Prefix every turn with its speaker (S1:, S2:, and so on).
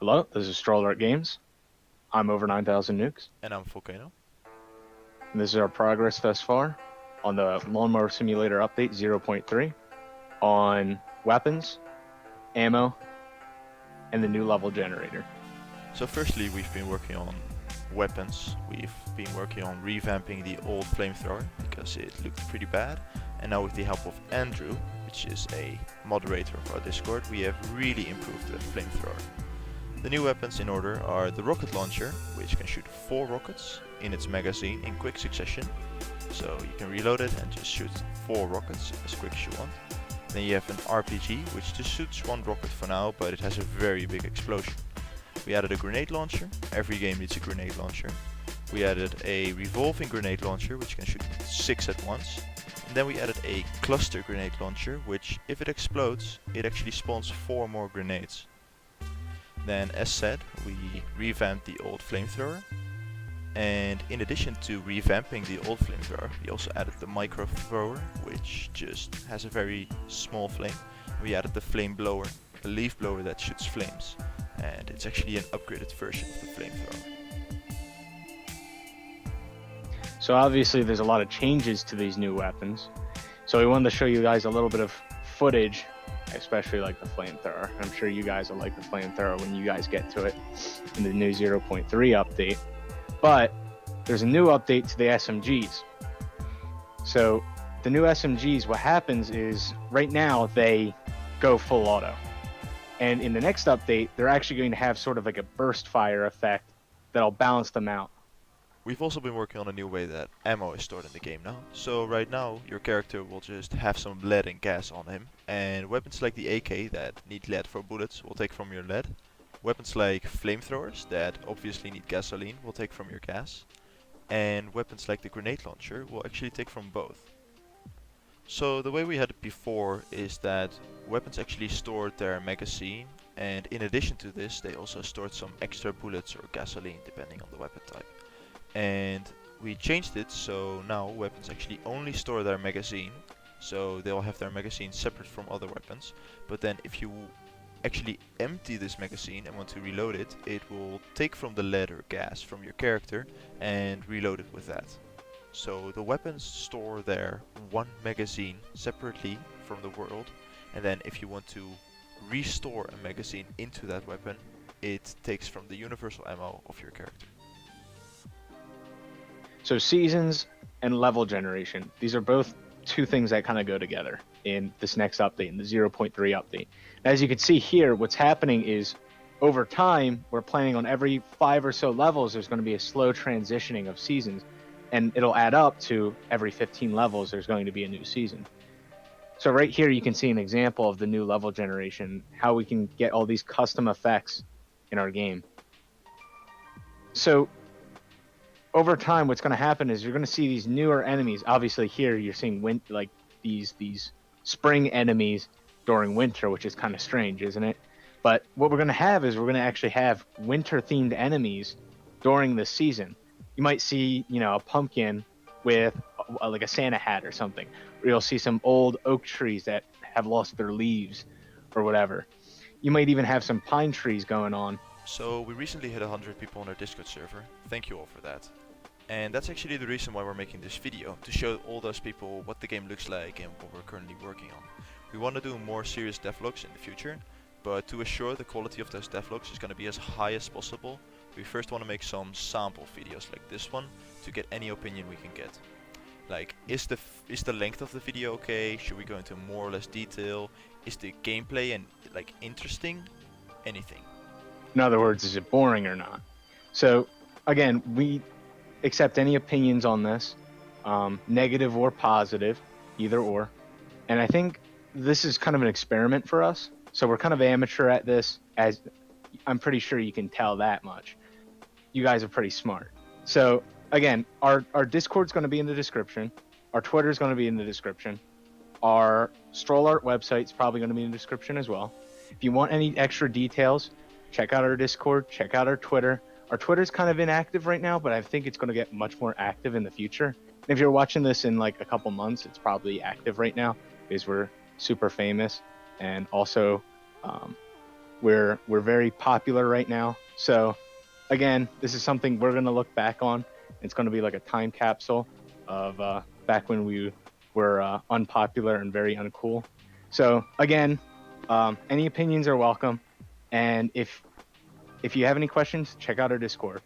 S1: Hello, this is Strollart Games. I'm over 9,000 nukes,
S2: And I'm Volcano.
S1: and this is our progress thus far on the Lawnmower Simulator Update 0.3 on weapons, ammo, and the new level generator.
S2: So firstly, we've been working on weapons. We've been working on revamping the old flamethrower because it looked pretty bad. And now with the help of Andrew, which is a moderator of our Discord, we have really improved the flamethrower. The new weapons in order are the rocket launcher, which can shoot 4 rockets in its magazine in quick succession. So you can reload it and just shoot 4 rockets as quick as you want. Then you have an RPG, which just shoots 1 rocket for now, but it has a very big explosion. We added a grenade launcher. Every game needs a grenade launcher. We added a revolving grenade launcher, which can shoot 6 at once. And then we added a cluster grenade launcher, which, if it explodes, it actually spawns 4 more grenades. Then, as said, we revamped the old flamethrower. And in addition to revamping the old flamethrower, we also added the micro thrower, which just has a very small flame. We added the flame blower, a leaf blower that shoots flames, and it's actually an upgraded version of the flamethrower.
S1: So obviously there's a lot of changes to these new weapons. So we wanted to show you guys a little bit of footage, especially like the flamethrower. I'm sure you guys will like the flamethrower when you guys get to it in the new 0.3 update. But there's a new update to the SMGs. So the new SMGs, what happens is right now they go full auto. And in the next update, they're actually going to have sort of like a burst fire effect that'll balance them out.
S2: We've also been working on a new way that ammo is stored in the game now. So right now, your character will just have some lead and gas on him. And weapons like the AK that need lead for bullets will take from your lead. Weapons like flamethrowers that obviously need gasoline will take from your gas. And weapons like the grenade launcher will actually take from both. So the way we had it before is that weapons actually stored their magazine, and in addition to this they also stored some extra bullets or gasoline depending on the weapon type. And we changed it so now weapons actually only store their magazine, so they'll have their magazine separate from other weapons. But then if you actually empty this magazine and want to reload it, it will take from the lead or gas from your character and reload it with that. So the weapons store their 1 magazine separately from the world, and then if you want to restore a magazine into that weapon, it takes from the universal ammo of your character.
S1: So seasons and level generation, these are both two things that kind of go together in this next update, in the 0.3 update. As you can see here, what's happening is over time, we're planning on every 5 or so levels, there's going to be a slow transitioning of seasons, and it'll add up to every 15 levels, there's going to be a new season. So right here, you can see an example of the new level generation, how we can get all these custom effects in our game. So over time, what's going to happen is you're going to see these newer enemies. Obviously, here you're seeing like these spring enemies during winter, which is kind of strange, isn't it? But what we're going to have is we're going to actually have winter-themed enemies during the season. You might see, a pumpkin with like a Santa hat or something. Or you'll see some old oak trees that have lost their leaves or whatever. You might even have some pine trees going on.
S2: So we recently hit 100 people on our Discord server. Thank you all for that. And that's actually the reason why we're making this video, to show all those people what the game looks like and what we're currently working on. We want to do more serious devlogs in the future, but to assure the quality of those devlogs is going to be as high as possible, we first want to make some sample videos like this one to get any opinion we can get. Like, is the length of the video okay? Should we go into more or less detail? Is the gameplay and interesting? Anything.
S1: In other words, is it boring or not? So again, we accept any opinions on this, negative or positive, either or. And I think this is kind of an experiment for us. So we're kind of amateur at this, as I'm pretty sure you can tell that much. You guys are pretty smart. So again, our Discord's going to be in the description. Our Twitter's going to be in the description. Our Strollart website's probably going to be in the description as well. If you want any extra details, check out our Discord, check out our Twitter. Our Twitter's kind of inactive right now, but I think it's going to get much more active in the future. And if you're watching this in like a couple months, it's probably active right now because we're super famous. And also, We're very popular right now. So again, this is something we're gonna look back on. It's gonna be like a time capsule of back when we were unpopular and very uncool. So again, any opinions are welcome. And if you have any questions, check out our Discord.